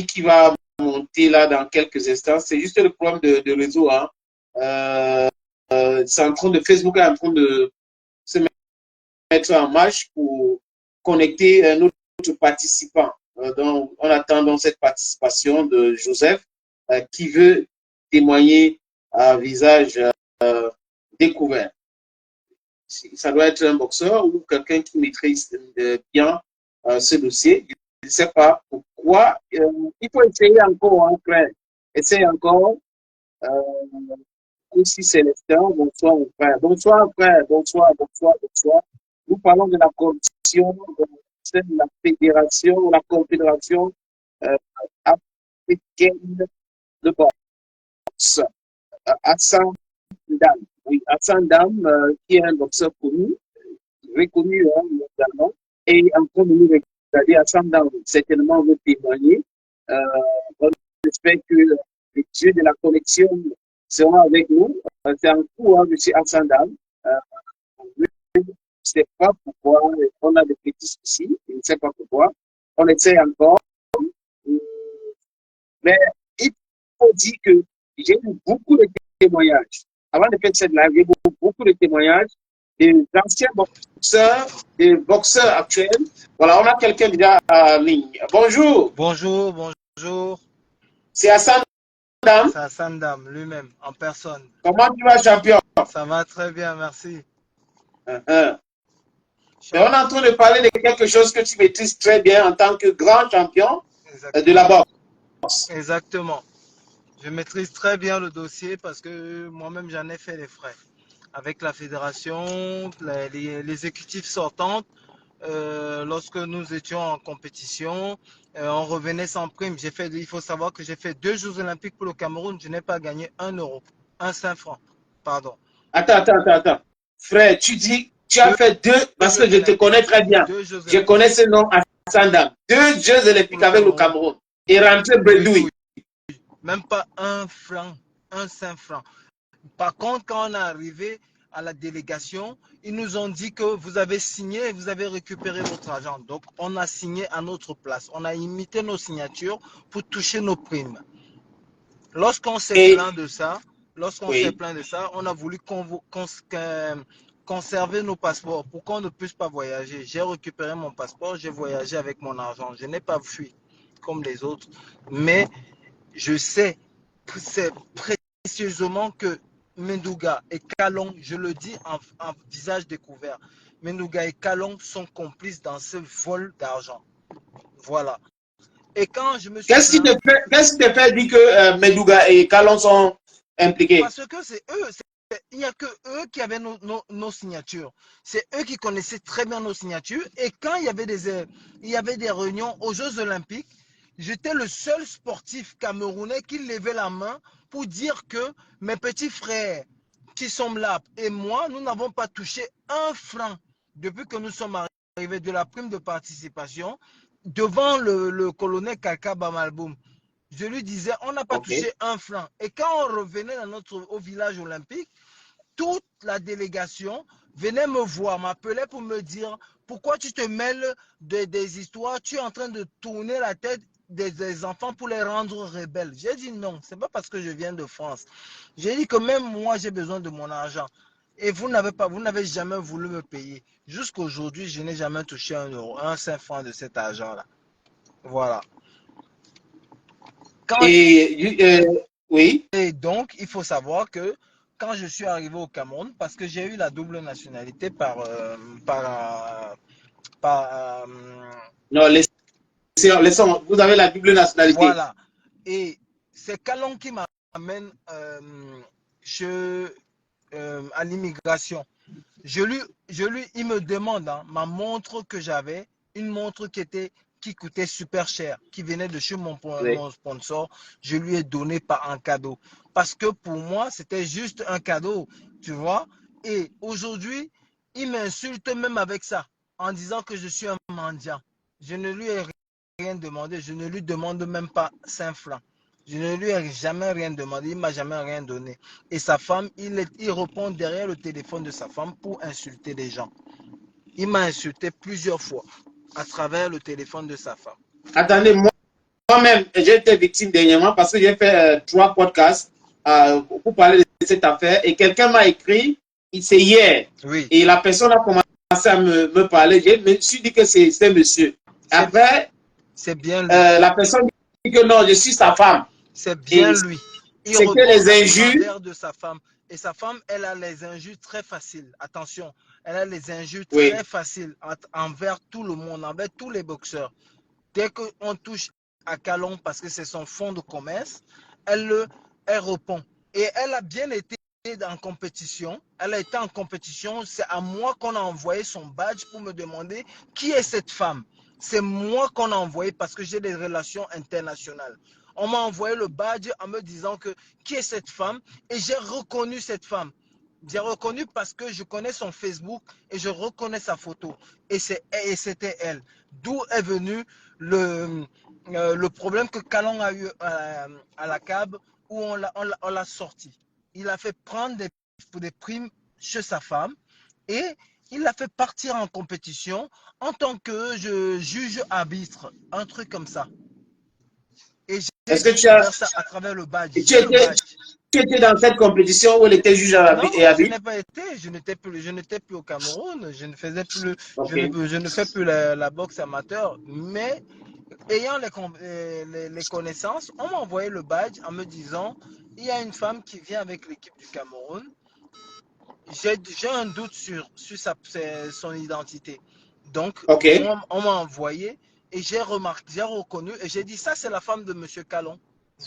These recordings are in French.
qui va monter là dans quelques instants. C'est juste le problème de réseau. Hein. C'est en train de Facebook est en train de se mettre en marche pour connecter un autre participant. Donc, on attend donc cette participation de Joseph qui veut témoigner à visage découvert. Ça doit être un boxeur ou quelqu'un qui maîtrise bien ce dossier. Je ne sais pas pourquoi. Il faut essayer encore, hein, frère. Essaye encore. Ici, Célestin. Bonsoir, mon frère. Bonsoir, frère. Bonsoir, bonsoir, bonsoir. Nous parlons de la corruption, de la fédération, la confédération euh, africaine de boxe. Hassan Dam. Oui, Hassan Dam, qui est un boxeur connu, reconnu hein, mondialement, et en train de nous regarder Hassan Dam, certainement veut témoigner. On espère que les dieux de la connexion seront avec nous. C'est un coup, hein, M. Hassan Dam. Je ne sais pas pourquoi on a des petits soucis, je ne sais pas pourquoi. On essaie encore. Mais il faut dire que j'ai eu beaucoup de témoignages. Avant de faire cette live, j'ai eu beaucoup de témoignages des anciens boxeurs, des boxeurs actuels. Voilà, on a quelqu'un déjà en ligne. Bonjour. Bonjour, bonjour. C'est Hassan Dam. C'est Hassan Dam lui-même, en personne. Comment tu vas, champion? Ça va très bien, merci. Mais on est en train de parler de quelque chose que tu maîtrises très bien en tant que grand champion de la Exactement. boxe. Exactement. Je maîtrise très bien le dossier parce que moi-même j'en ai fait les frais. Avec la fédération, les équipes sortantes, lorsque nous étions en compétition, on revenait sans prime. Il faut savoir que j'ai fait 2 Jeux olympiques pour le Cameroun, je n'ai pas gagné 1 euro, un 5 francs, pardon. Attends. Frère, tu dis, tu as Deux fait deux, parce que Jeux je te olympiques, connais très bien. deux Jeux Je olympiques connais ce nom à Sandam. 2 Jeux pour olympiques le avec le Cameroun. Cameroun. Et rentrer Oui, bredouille. même pas un franc, un 5 francs. Par contre, quand on est arrivé à la délégation, ils nous ont dit que vous avez signé et vous avez récupéré votre argent. Donc, on a signé à notre place. On a imité nos signatures pour toucher nos primes. Lorsqu'on s'est Et plaint de ça, oui. on a voulu conserver nos passeports pour qu'on ne puisse pas voyager. J'ai récupéré mon passeport, j'ai voyagé avec mon argent. Je n'ai pas fui comme les autres. Mais je sais c'est précieusement que Mendouga et Kalong, je le dis en visage découvert, Mendouga et Kalong sont complices dans ce vol d'argent. Voilà. Et quand je me suis plaint, Qu'est-ce qui te fait dire que Medouga et Kalon sont impliqués? parce que c'est eux, il n'y a que eux qui avaient nos signatures. C'est eux qui connaissaient très bien nos signatures. Et quand il y avait des réunions aux Jeux Olympiques, j'étais le seul sportif camerounais qui levait la main pour dire que mes petits frères qui sont là et moi, nous n'avons pas touché un franc depuis que nous sommes arrivés de la prime de participation devant le colonel Kaka Bamalboum. Je lui disais, on n'a pas Ok. touché un franc. Et quand on revenait au village olympique, toute la délégation venait me voir, m'appelait pour me dire, pourquoi tu te mêles des histoires, tu es en train de tourner la tête des enfants pour les rendre rebelles. J'ai dit non, c'est pas parce que je viens de France. J'ai dit que même moi, j'ai besoin de mon argent. Et vous n'avez jamais voulu me payer. Jusqu'à aujourd'hui, je n'ai jamais touché 1 euro, un 5 francs de cet argent-là. Voilà. Quand Et oui. Et donc, il faut savoir que quand je suis arrivé au Cameroun, parce que j'ai eu la double nationalité par Non, laissons. Vous avez la double nationalité. voilà. Et c'est Kalon qui m'amène à l'immigration. Il me demande ma montre que j'avais, une montre qui coûtait super cher, qui venait de chez Oui. mon sponsor, je lui ai donné par un cadeau. Parce que pour moi, c'était juste un cadeau, tu vois. Et aujourd'hui, il m'insulte même avec ça, en disant que je suis un mendiant. Je ne lui ai rien demandé, je ne lui demande même pas 5 francs. Je ne lui ai jamais rien demandé, il ne m'a jamais rien donné. Et sa femme, il répond derrière le téléphone de sa femme pour insulter les gens. Il m'a insulté plusieurs fois à travers le téléphone de sa femme. Attendez, moi-même, j'ai été victime dernièrement parce que j'ai fait 3 podcasts pour parler de cette affaire et quelqu'un m'a écrit, c'est hier, Oui, et la personne a commencé à me parler. Je me suis dit que c'est monsieur. Après, c'est bien lui. la personne dit que non, je suis sa femme. C'est bien Et lui. Il c'est que reprend les la injures, grandeur de sa femme. Et sa femme, elle a les injures très faciles. Attention, elle a les injures oui. très faciles envers tout le monde, envers tous les boxeurs. Dès qu'on touche à Calon parce que c'est son fonds de commerce, elle répond. Et elle a bien été en compétition. Elle a été en compétition. C'est à moi qu'on a envoyé son badge pour me demander qui est cette femme. C'est moi qu'on a envoyé parce que j'ai des relations internationales. On m'a envoyé le badge en me disant que qui est cette femme et j'ai reconnu cette femme. J'ai reconnu parce que je connais son Facebook et je reconnais sa photo. Et c'était elle. D'où est venu le problème que Calon a eu à la CAB où on l'a sorti. Il a fait prendre des primes chez sa femme et il l'a fait partir en compétition en tant que juge arbitre, un truc comme ça. Et j'ai Est-ce que découvert ça à travers le badge. tu J'ai le étais, badge. tu étais dans cette compétition où elle était juge Non, et je arbitre? n'ai pas été, je n'étais plus au Cameroun, je ne faisais plus, Ok. je ne fais plus la boxe amateur, mais ayant les connaissances, on m'a envoyé le badge en me disant, il y a une femme qui vient avec l'équipe du Cameroun, j'ai un doute sur son identité. Donc, Ok. on m'a envoyé et j'ai remarqué, j'ai reconnu et j'ai dit, ça c'est la femme de Monsieur Calon.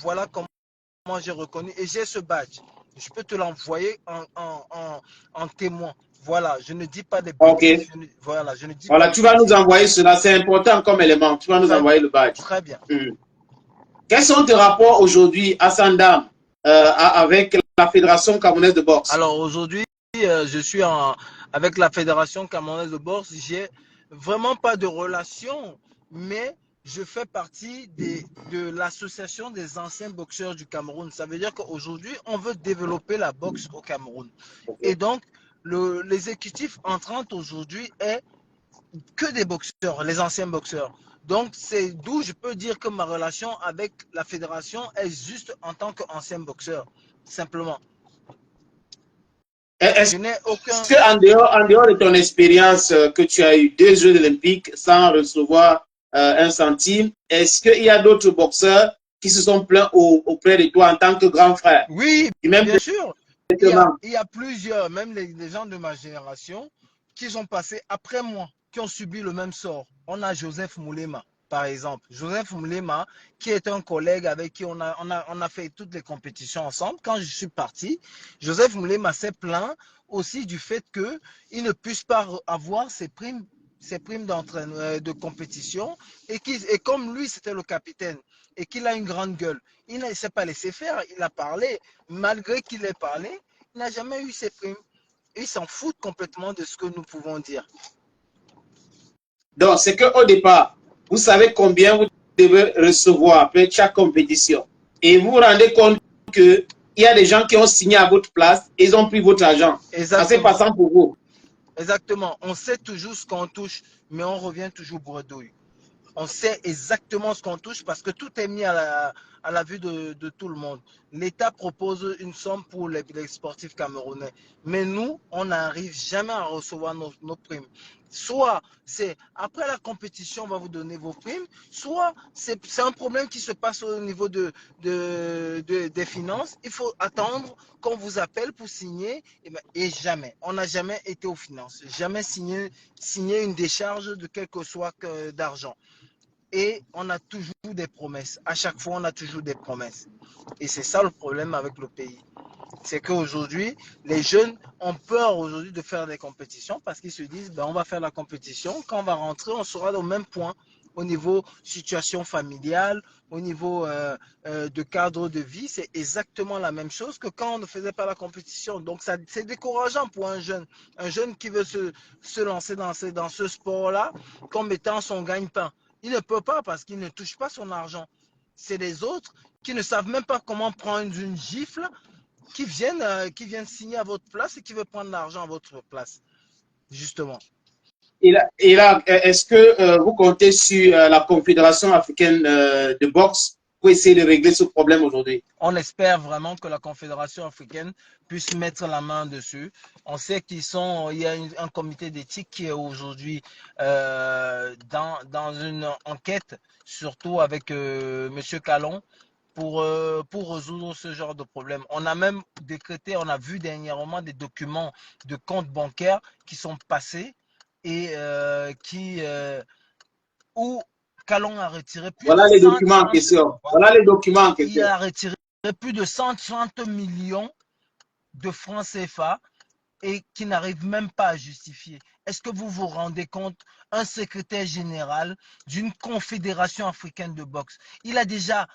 Voilà comment j'ai reconnu et j'ai ce badge. Je peux te l'envoyer en témoin. Voilà, je ne dis pas des Ok. bêtises. Voilà, je ne dis pas Voilà, des tu vas nous bêtises. envoyer cela. C'est important comme élément. Tu vas nous Très, envoyer le badge. très bien. Hmm. Quels sont tes rapports aujourd'hui à Sandam avec la Fédération camerounaise de boxe? Alors aujourd'hui, je suis avec la Fédération camerounaise de boxe. J'ai vraiment pas de relation, mais je fais partie de l'association des anciens boxeurs du Cameroun. Ça veut dire qu'aujourd'hui, on veut développer la boxe au Cameroun. Et Okay. donc, l'exécutif entrant aujourd'hui est que des boxeurs, les anciens boxeurs. Donc, c'est d'où je peux dire que ma relation avec la fédération est juste en tant qu'ancien boxeur, simplement. Est-ce Je n'ai aucun... en dehors de ton expérience que tu as eu 2 Jeux olympiques sans recevoir un centime, est-ce qu'il y a d'autres boxeurs qui se sont plaints auprès de toi en tant que grand frère? Oui, Du même bien sûr. traitement. Il y a plusieurs, même les gens de ma génération, qui sont passés après moi, qui ont subi le même sort. On a Joseph Moulema, par exemple. Joseph Moulema, qui est un collègue avec qui on a fait toutes les compétitions ensemble. Quand je suis parti, Joseph Moulema s'est plaint aussi du fait qu'il ne puisse pas avoir ses primes de compétition et comme lui, c'était le capitaine et qu'il a une grande gueule, il ne s'est pas laissé faire, il a parlé, malgré qu'il ait parlé, il n'a jamais eu ses primes. Il s'en fout complètement de ce que nous pouvons dire. Donc, c'est qu'au départ, vous savez combien vous devez recevoir après chaque compétition. Et vous vous rendez compte qu'il y a des gens qui ont signé à votre place et ils ont pris votre argent. Ça s'est Exactement. passé pour vous. Exactement. On sait toujours ce qu'on touche, mais on revient toujours bredouille. On sait exactement ce qu'on touche parce que tout est mis à la vue de tout le monde. L'État propose une somme pour les sportifs camerounais. Mais nous, on n'arrive jamais à recevoir nos primes. Soit c'est après la compétition, on va vous donner vos primes, soit c'est un problème qui se passe au niveau des finances. Il faut attendre qu'on vous appelle pour signer. Et jamais, on n'a jamais été aux finances, jamais signé une décharge de quelque soit d'argent. Et on a toujours des promesses. À chaque fois, on a toujours des promesses. Et c'est ça le problème avec le pays. C'est qu'aujourd'hui, les jeunes ont peur aujourd'hui de faire des compétitions parce qu'ils se disent, ben, on va faire la compétition. Quand on va rentrer, on sera au même point au niveau situation familiale, au niveau de cadre de vie. C'est exactement la même chose que quand on ne faisait pas la compétition. Donc, c'est décourageant pour un jeune qui veut se lancer dans ce sport-là comme étant son gagne-pain. Il ne peut pas parce qu'il ne touche pas son argent. C'est les autres qui ne savent même pas comment prendre une gifle qui viennent signer à votre place et qui veulent prendre l'argent à votre place, justement. Et là, est-ce que vous comptez sur la Confédération africaine de boxe pour essayer de régler ce problème aujourd'hui? On espère vraiment que la Confédération africaine puisse mettre la main dessus. On sait qu'il y a un comité d'éthique qui est aujourd'hui dans une enquête, surtout avec M. Calon, pour résoudre ce genre de problème. On a même décrété, on a vu dernièrement des documents de comptes bancaires qui sont passés et où Calon a retiré plus de Voilà les documents en 130, question. voilà, Voilà les documents en il question. a retiré plus de 130 millions de francs CFA et qui n'arrive même pas à justifier. Est-ce que vous vous rendez compte, un secrétaire général d'une confédération africaine de boxe, il a déjà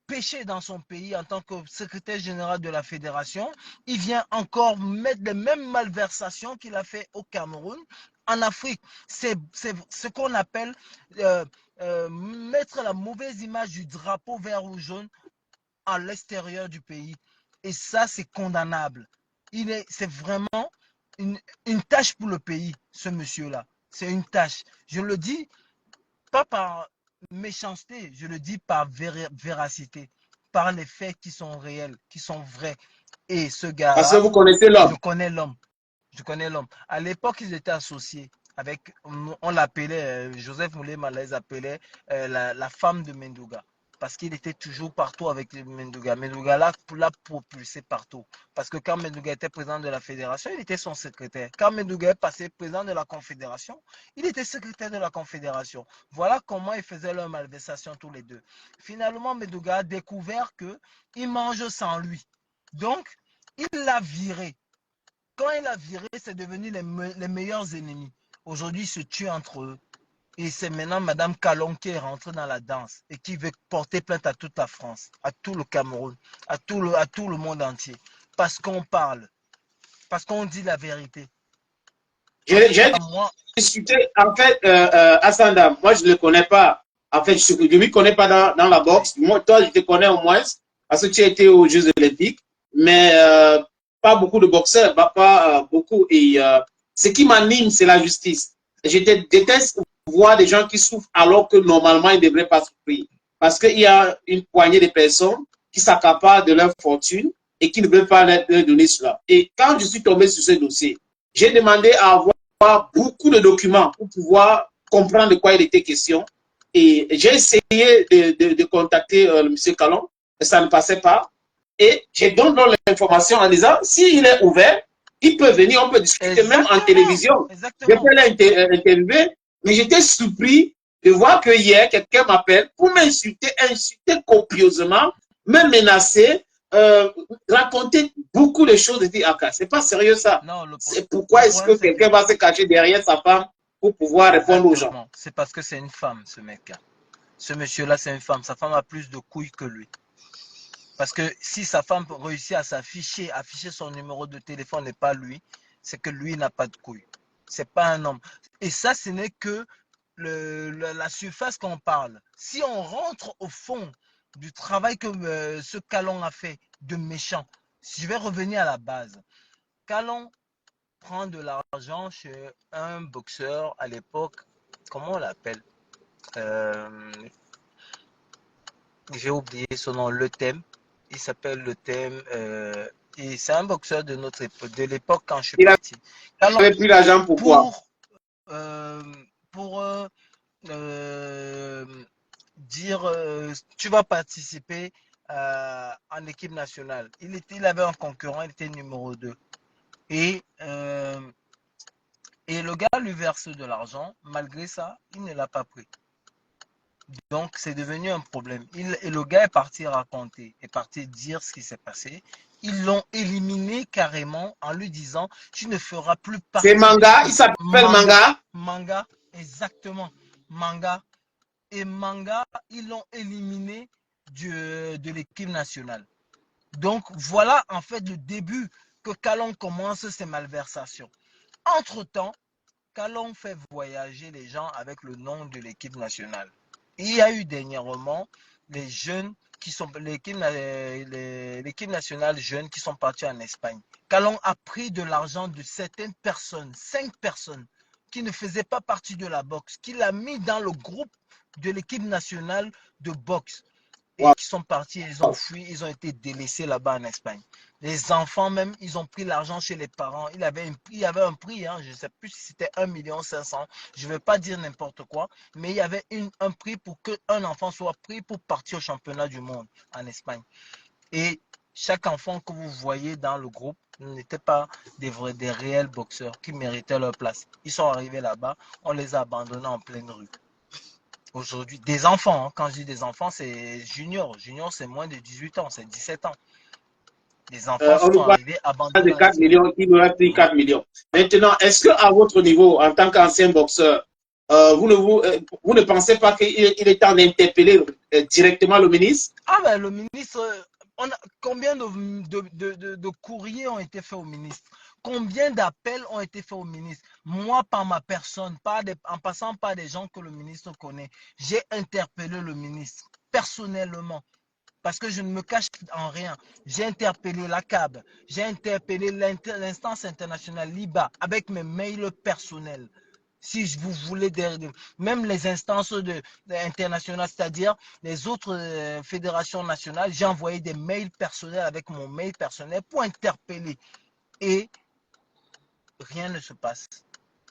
péché dans son pays en tant que secrétaire général de la fédération, il vient encore mettre les mêmes malversations qu'il a fait au Cameroun. En Afrique, c'est ce qu'on appelle mettre la mauvaise image du drapeau vert ou jaune à l'extérieur du pays. Et ça, c'est condamnable. C'est vraiment une tâche pour le pays, ce monsieur-là. C'est une tâche. Je le dis pas par méchanceté, je le dis par véracité, par les faits qui sont réels, qui sont vrais. Et ce Parce que gars-là, vous connaissez je l'homme. connais l'homme. Je connais l'homme. À l'époque, ils étaient associés avec, on l'appelait, Joseph Moulema les appelait la femme de Menduga. Parce qu'il était toujours partout avec Menduga. Menduga l'a propulsé partout. Parce que quand Menduga était président de la fédération, il était son secrétaire. Quand Menduga est passé président de la confédération, il était secrétaire de la confédération. Voilà comment ils faisaient leur malversation tous les deux. Finalement, Menduga a découvert qu'il mange sans lui. Donc, il l'a viré. Quand il a viré, c'est devenu les meilleurs ennemis. Aujourd'hui, ils se tuent entre eux. Et c'est maintenant Mme Calon qui est rentrée dans la danse et qui veut porter plainte à toute la France, à tout le Cameroun, à tout le monde entier. Parce qu'on parle, parce qu'on dit la vérité. En tout J'ai cas, moi, discuté, en fait, Assanda, moi je ne le connais pas. En fait, je ne lui connais pas dans la oui, boxe. Moi, toi, je te connais au moins parce que tu as été aux Jeux Olympiques, mais pas beaucoup de boxeurs, pas beaucoup. Et ce qui m'anime, c'est la justice. Je déteste voir des gens qui souffrent alors que normalement, ils ne devraient pas souffrir. Parce qu'il y a une poignée de personnes qui s'accaparent de leur fortune et qui ne veulent pas leur donner cela. Et quand je suis tombé sur ce dossier, j'ai demandé à avoir beaucoup de documents pour pouvoir comprendre de quoi il était question. Et j'ai essayé de contacter M. Calon, et ça ne passait pas. Et j'ai donné l'information en disant, s'il est ouvert, il peut venir, on peut discuter même en exactement, télévision. Je exactement. peux l'interviewer, mais j'étais surpris de voir que hier, quelqu'un m'appelle pour m'insulter, insulter copieusement, me menacer, raconter beaucoup de choses. Je dis, ah, c'est pas sérieux ça. Non, C'est le pourquoi est-ce que problème, c'est que, quelqu'un va se cacher derrière sa femme pour pouvoir répondre aux gens? exactement, c'est parce que c'est une femme, ce mec-là. Ce monsieur-là, c'est une femme. Sa femme a plus de couilles que lui. Parce que si sa femme réussit à afficher son numéro de téléphone et pas lui, c'est que lui n'a pas de couilles. C'est pas un homme. Et ça, ce n'est que la surface qu'on parle. Si on rentre au fond du travail que ce Calon a fait de méchant, je vais revenir à la base. Calon prend de l'argent chez un boxeur à l'époque, comment on l'appelle j'ai oublié son nom, le thème. Il s'appelle le thème. Et c'est un boxeur de notre époque, de l'époque quand je suis Il parti. Alors, avait pris l'argent pourquoi? pour, euh, pour euh, dire tu vas participer en équipe nationale. Il avait un concurrent, il était numéro 2. Et, euh, et le gars lui verse de l'argent. Malgré ça, il ne l'a pas pris. Donc, c'est devenu un problème. Et le gars est parti raconter, est parti dire ce qui s'est passé. Ils l'ont éliminé carrément en lui disant tu ne feras plus C'est partie Manga, il s'appelle manga, Manga. manga, exactement, manga. Et manga, ils l'ont éliminé de l'équipe nationale. Donc, voilà en fait le début que Calon commence ses malversations. Entre-temps, Calon fait voyager les gens avec le nom de l'équipe nationale. Il y a eu dernièrement les jeunes qui sont l'équipe nationale jeunes qui sont partis en Espagne. Calon a pris de l'argent de certaines personnes, 5 personnes, qui ne faisait pas partie de la boxe, qui l'a mis dans le groupe de l'équipe nationale de boxe. Et Wow. qui sont partis, ils ont fui, ils ont été délaissés là-bas en Espagne. Les enfants même, ils ont pris l'argent chez les parents. Il y avait un prix, hein, je ne sais plus si c'était 1,5 million. Je ne vais pas dire n'importe quoi, mais il y avait un prix pour qu'un enfant soit pris pour partir au championnat du monde en Espagne. Et chaque enfant que vous voyez dans le groupe n'était pas des réels boxeurs qui méritaient leur place. Ils sont arrivés là-bas, on les a abandonnés en pleine rue. Aujourd'hui, des enfants, hein. Quand je dis des enfants, c'est junior. Junior, c'est moins de 18 ans, c'est 17 ans. Les enfants On sont nous parle arrivés de abandonnés. 4 millions, il aurait pris 4 millions. Maintenant, est-ce qu'à votre niveau, en tant qu'ancien boxeur, vous ne pensez pas qu'il est temps d'interpeller directement le ministre? Ah ben, le ministre, combien de courriers ont été faits au ministre? Combien d'appels ont été faits au ministre? Moi, par ma personne, en passant par des gens que le ministre connaît, j'ai interpellé le ministre personnellement. Parce que je ne me cache en rien. J'ai interpellé la CAB, j'ai interpellé l'instance internationale LIBA avec mes mails personnels. Si vous voulez, même les instances internationales, c'est-à-dire les autres fédérations nationales, j'ai envoyé des mails personnels avec mon mail personnel pour interpeller. Et rien ne se passe.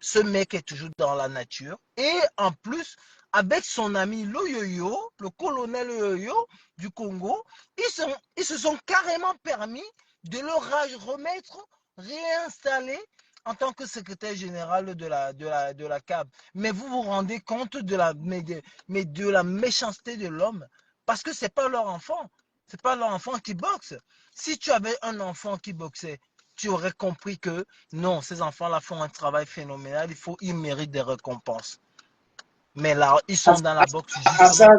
Ce mec est toujours dans la nature. Et en plus, avec son ami Loyoyo, le colonel Loyoyo du Congo, ils se sont carrément permis de le remettre, réinstaller en tant que secrétaire général de la CAB. Mais vous vous rendez compte de la méchanceté de l'homme, parce que ce n'est pas leur enfant. Ce n'est pas leur enfant qui boxe. Si tu avais un enfant qui boxait, tu aurais compris que non, ces enfants-là font un travail phénoménal, ils méritent des récompenses. Mais là, ils sont dans la boxe justement. Hassan,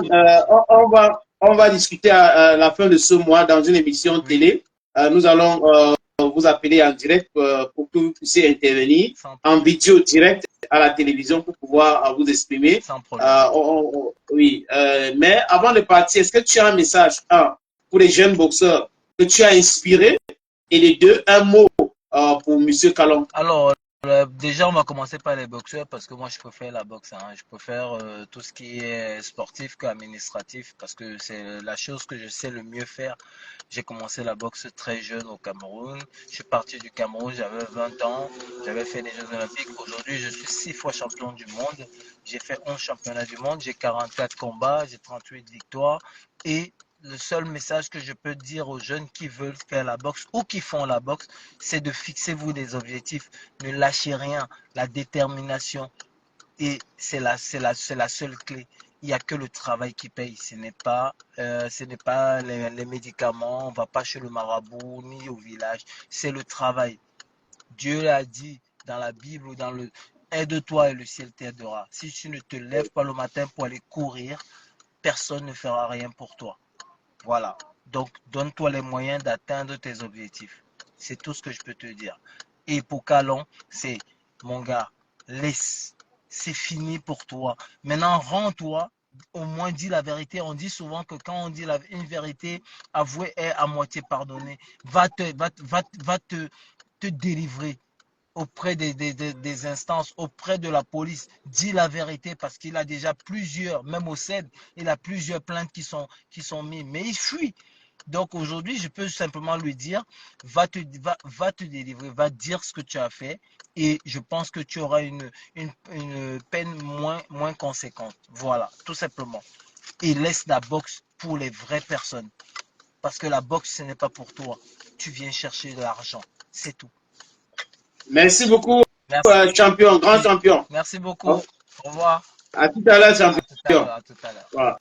on va discuter à la fin de ce mois dans une émission Oui, télé. Nous allons vous appeler en direct pour que vous puissiez intervenir sans en problème. vidéo direct à la télévision pour pouvoir vous exprimer. Sans problème. Oui, mais avant de partir, est-ce que tu as un message, pour les jeunes boxeurs que tu as inspiré, et les deux, un mot pour Monsieur Kalon? Alors, déjà, on va commencer par les boxeurs parce que moi, je préfère la boxe, hein. Je préfère tout ce qui est sportif qu'administratif parce que c'est la chose que je sais le mieux faire. J'ai commencé la boxe très jeune au Cameroun. Je suis parti du Cameroun, j'avais 20 ans. J'avais fait les Jeux Olympiques. Aujourd'hui, je suis 6 fois champion du monde. J'ai fait 11 championnats du monde. J'ai 44 combats, j'ai 38 victoires. Et le seul message que je peux dire aux jeunes qui veulent faire la boxe ou qui font la boxe, c'est de fixer vous des objectifs. Ne lâchez rien. La détermination, et c'est la seule clé. Il n'y a que le travail qui paye. Ce n'est pas les médicaments. On ne va pas chez le marabout ni au village. C'est le travail. Dieu l'a dit dans la Bible ou dans le aide-toi et le ciel t'aidera. Si tu ne te lèves pas le matin pour aller courir, personne ne fera rien pour toi. Voilà. Donc, donne-toi les moyens d'atteindre tes objectifs. C'est tout ce que je peux te dire. Et pour Kalon, c'est, mon gars, laisse. C'est fini pour toi. Maintenant, rends-toi. Au moins, dis la vérité. On dit souvent que quand on dit une vérité, avouée est à moitié pardonnée. Va te délivrer auprès des instances, auprès de la police. Dis la vérité parce qu'il a déjà plusieurs, même au CED, il a plusieurs plaintes qui sont mises. Mais il fuit. Donc aujourd'hui, je peux simplement lui dire, va te délivrer, va dire ce que tu as fait et je pense que tu auras une peine moins conséquente. Voilà, tout simplement. Et laisse la boxe pour les vraies personnes. Parce que la boxe, ce n'est pas pour toi. Tu viens chercher de l'argent. C'est tout. Merci beaucoup, Merci. champion, grand Oui. champion. Merci beaucoup. Au revoir. À tout à l'heure, À tout à champion. l'heure. À tout à l'heure. Voilà.